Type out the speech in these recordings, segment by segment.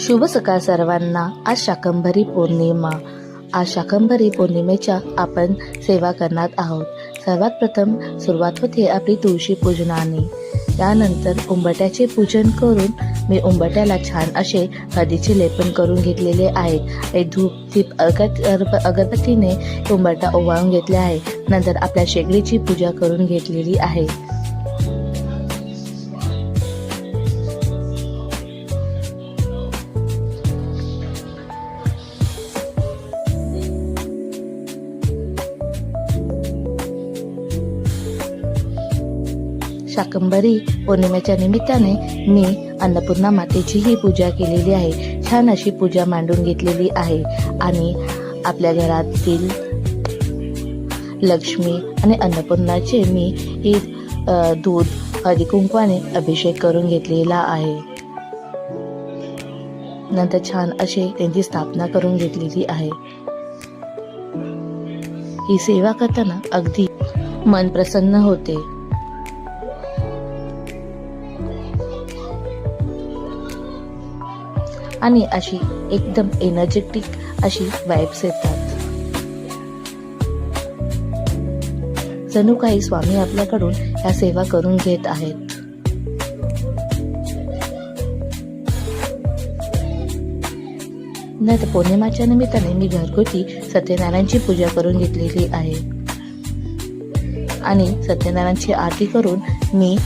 शुभ सकाळ सर्वांना। आज शाकंभरी पौर्णिमा। आज शाकंभरी पौर्णिमेच्या आपण सेवा करणार आहोत। सर्वात प्रथम सुरुवात होते आपली तुळशी पूजनाने। त्यानंतर उंबरठ्याचे पूजन करून मी उंबरठ्याला छान असे हळदीचे लेपन करून घेतलेले आहे। आणि धूप दीप अगरबत्तीने उंबरठा ओवाळून घेतले आहे। नंतर आपल्या शेगडीची पूजा करून घेतलेली आहे। शाकंभरी पौर्णिमेच्या निमित्ताने मी अन्नपूर्णा मातेचीही पूजा केलेली आहे। छान अशी पूजा मांडून घेतलेली आहे आणि आपल्या घरातील लक्ष्मी आणि अन्नपूर्णाचे मी दूध हळदी कुंकवाने अभिषेक करून घेतलेला आहे। नंतर छान असे त्यांची स्थापना करून घेतलेली आहे। ही सेवा करताना अगदी मन प्रसन्न होते। आणि अशी एकदम एनर्जेटिक अशी वाइब्स येतात। जणू काही स्वामी आपल्याकडून ह्या सेवा करून घेत आहेत। नंतर पौर्णिमाच्या निमित्ताने मी घरगुती सत्यनारायणची पूजा करून घेतलेली आहे आणि सत्यनारायणची आरती करून मी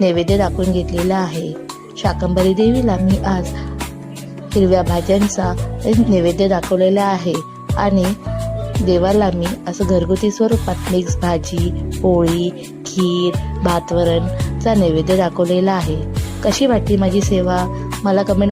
नैवेद्य दाखवून घेतलेला आहे। शाकंभरी देवीला मी आज हिरव्या भाज्यांचा नैवेद्य दाखवलेला आहे आणि देवाला मी असं घरगुती स्वरूपात मिक्स भाजी, पोळी, खीर, भातवरणचा नैवेद्य दाखवलेला आहे। कशी वाटली माझी सेवा मला कमेंट